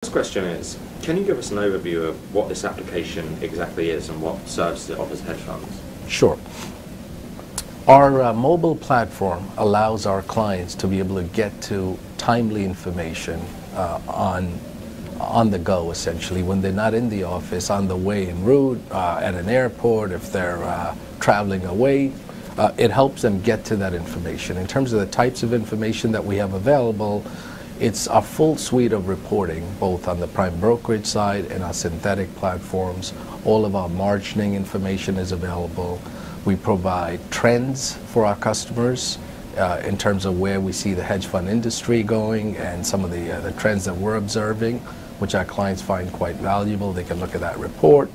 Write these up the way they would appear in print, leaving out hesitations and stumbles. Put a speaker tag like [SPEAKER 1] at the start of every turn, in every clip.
[SPEAKER 1] First question is, can you give us an overview of what this application exactly is and what services it offers hedge funds?
[SPEAKER 2] Sure. Our mobile platform allows our clients to be able to get to timely information on the go, essentially, when they're not in the office, on the way en route, at an airport, if they're traveling away. It helps them get to that information. In terms of the types of information that we have available, it's a full suite of reporting, both on the prime brokerage side and our synthetic platforms. All of our margining information is available. We provide trends for our customers in terms of where we see the hedge fund industry going and some of the trends that we're observing, which our clients find quite valuable. They can look at that report.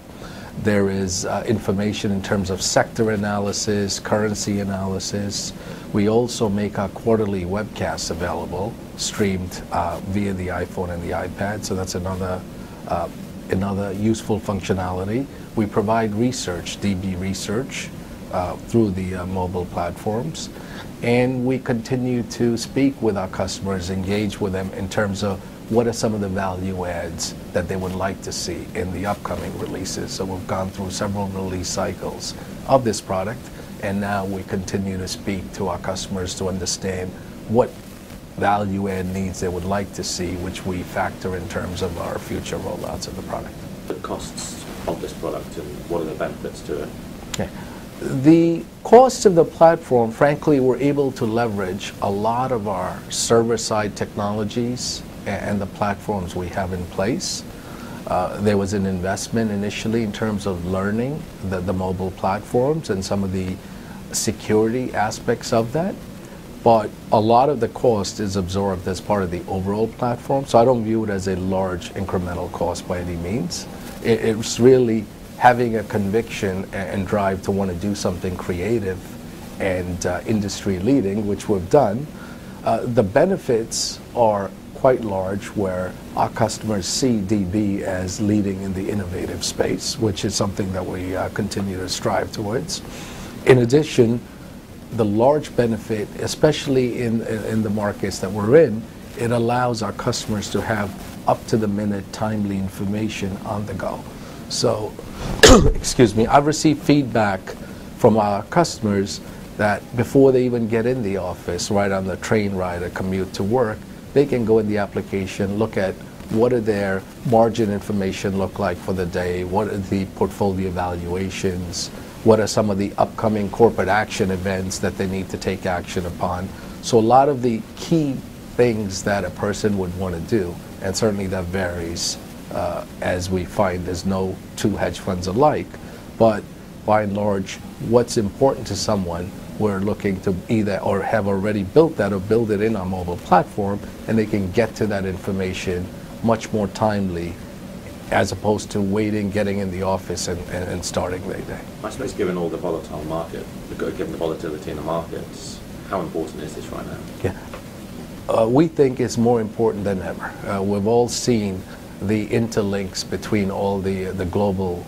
[SPEAKER 2] There is information in terms of sector analysis, currency analysis. We also make our quarterly webcasts available, streamed via the iPhone and the iPad, so that's another useful functionality. We provide research, DB research, through the mobile platforms, and we continue to speak with our customers, engage with them in terms of what are some of the value adds that they would like to see in the upcoming releases. So we've gone through several release cycles of this product, and now we continue to speak to our customers to understand what value add needs they would like to see, which we factor in terms of our future rollouts of the product.
[SPEAKER 1] The costs of this product and what are the benefits to it?
[SPEAKER 2] Okay. The costs of the platform, frankly, we're able to leverage a lot of our server-side technologies and the platforms we have in place. There was an investment initially in terms of learning the mobile platforms and some of the security aspects of that, but a lot of the cost is absorbed as part of the overall platform, so I don't view it as a large incremental cost by any means. It's really having a conviction and drive to want to do something creative and industry leading, which we've done. The benefits are quite large, where our customers see DB as leading in the innovative space, which is something that we continue to strive towards. In addition, the large benefit, especially in the markets that we're in, it allows our customers to have up-to-the-minute timely information on the go. So, excuse me, I've received feedback from our customers that before they even get in the office, right on the train ride or commute to work, they can go in the application, look at what are their margin information look like for the day, what are the portfolio valuations, what are some of the upcoming corporate action events that they need to take action upon. So a lot of the key things that a person would want to do, and certainly that varies as we find there's no two hedge funds alike, but by and large, what's important to someone, we're looking to either or have already built that or build it in our mobile platform, and they can get to that information much more timely as opposed to waiting, getting in the office and starting their day.
[SPEAKER 1] I suppose given all the volatile market, given the volatility in the markets, how important is this right now?
[SPEAKER 2] Yeah. We think it's more important than ever. We've all seen the interlinks between all the global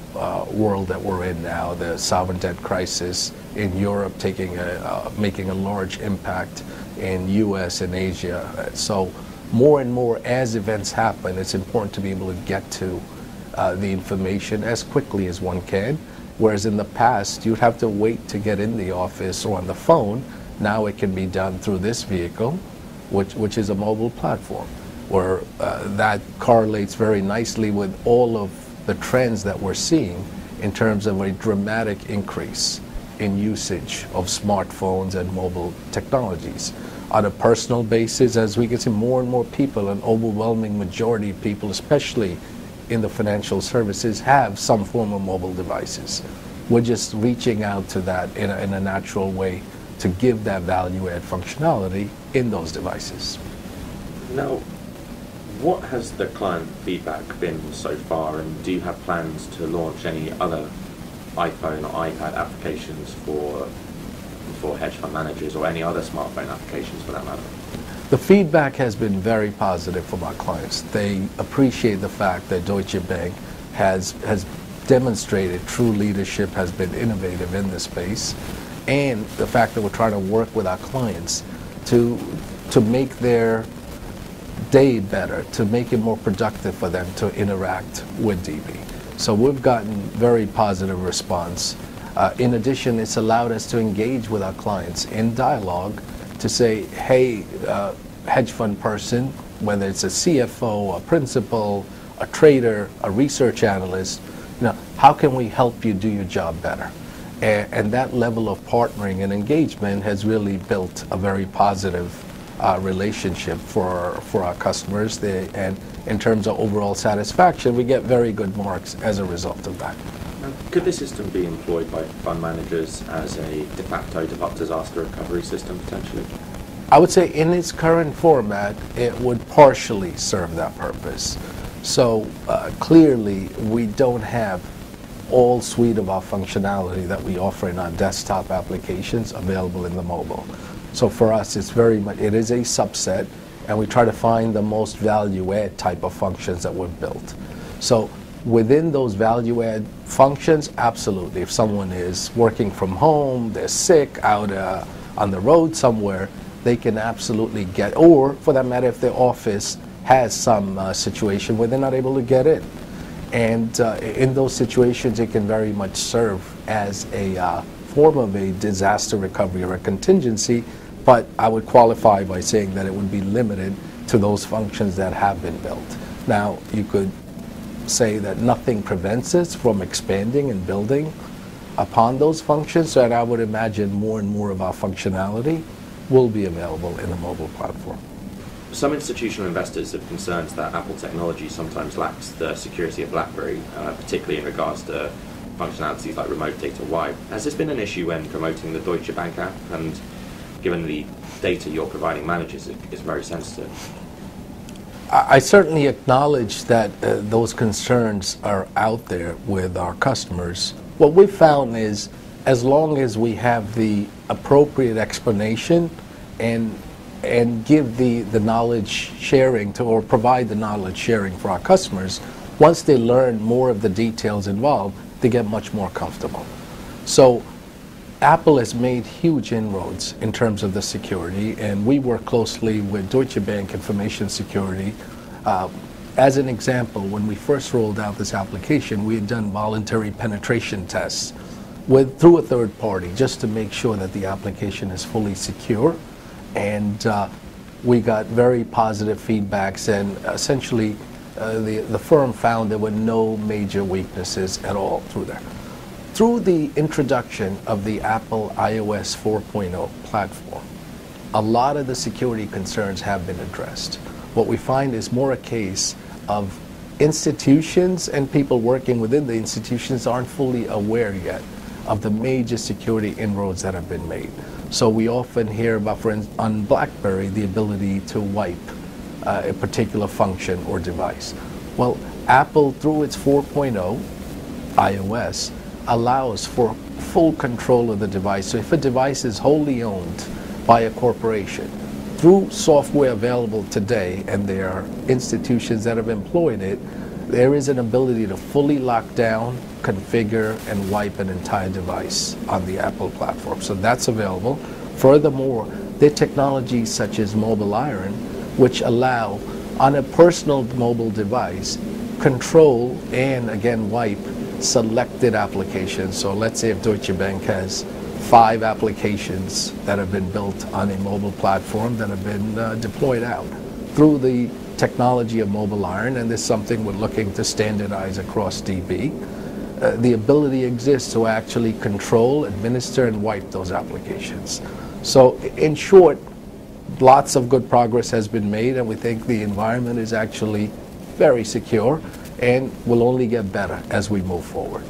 [SPEAKER 2] world that we're in now, the sovereign debt crisis in Europe making a large impact in US and Asia. So more and more as events happen, it's important to be able to get to the information as quickly as one can, whereas in the past you'd have to wait to get in the office or on the phone. Now it can be done through this vehicle, which is a mobile platform, where that correlates very nicely with all of the trends that we're seeing in terms of a dramatic increase in usage of smartphones and mobile technologies. On a personal basis, as we can see, more and more people, an overwhelming majority of people, especially in the financial services, have some form of mobile devices. We're just reaching out to that in a natural way to give that value-add functionality in those devices.
[SPEAKER 1] Now, what has the client feedback been so far, and do you have plans to launch any other iPhone or iPad applications for hedge fund managers, or any other smartphone applications for that matter?
[SPEAKER 2] The feedback has been very positive from our clients. They appreciate the fact that Deutsche Bank has demonstrated true leadership, has been innovative in this space, and the fact that we're trying to work with our clients to make their day better, to make it more productive for them to interact with DB. So we've gotten very positive response. In addition, it's allowed us to engage with our clients in dialogue to say, hey, hedge fund person, whether it's a CFO, a principal, a trader, a research analyst, how can we help you do your job better? And that level of partnering and engagement has really built a very positive relationship for our customers. And in terms of overall satisfaction, we get very good marks as a result of that.
[SPEAKER 1] Could this system be employed by fund managers as a de facto disaster recovery system potentially?
[SPEAKER 2] I would say in its current format, it would partially serve that purpose. So clearly, we don't have all suite of our functionality that we offer in our desktop applications available in the mobile. So for us, it is a subset, and we try to find the most value-add type of functions that we've built. So within those value-add functions, absolutely. If someone is working from home, they're sick, out on the road somewhere, they can absolutely get, or for that matter, if their office has some situation where they're not able to get in. And in those situations, it can very much serve as a form of a disaster recovery or a contingency, but I would qualify by saying that it would be limited to those functions that have been built. Now, you could say that nothing prevents us from expanding and building upon those functions, and I would imagine more and more of our functionality will be available in the mobile platform.
[SPEAKER 1] Some institutional investors have concerns that Apple technology sometimes lacks the security of BlackBerry, particularly in regards to functionalities like remote data wipe. Has this been an issue when promoting the Deutsche Bank app? And given the data you're providing managers is very sensitive.
[SPEAKER 2] I certainly acknowledge that those concerns are out there with our customers. What we've found is, as long as we have the appropriate explanation and give the knowledge sharing to, or provide the knowledge sharing for our customers, once they learn more of the details involved, they get much more comfortable. So Apple has made huge inroads in terms of the security, and we work closely with Deutsche Bank Information Security. As an example, when we first rolled out this application, we had done voluntary penetration tests through a third party just to make sure that the application is fully secure. And we got very positive feedbacks, and essentially the firm found there were no major weaknesses at all through there. Through the introduction of the Apple iOS 4.0 platform, a lot of the security concerns have been addressed. What we find is more a case of institutions and people working within the institutions aren't fully aware yet of the major security inroads that have been made. So we often hear about, for instance, on BlackBerry, the ability to wipe a particular function or device. Well, Apple, through its 4.0 iOS, allows for full control of the device. So if a device is wholly owned by a corporation, through software available today, and there are institutions that have employed it, there is an ability to fully lock down, configure, and wipe an entire device on the Apple platform. So that's available. Furthermore, there are technologies such as Mobile Iron, which allow, on a personal mobile device, control and, again, wipe selected applications. So let's say if Deutsche Bank has 5 applications that have been built on a mobile platform that have been deployed out through the technology of Mobile Iron, and this is something we're looking to standardize across DB. The ability exists to actually control, administer, and wipe those applications. So in short, lots of good progress has been made, and we think the environment is actually very secure and will only get better as we move forward.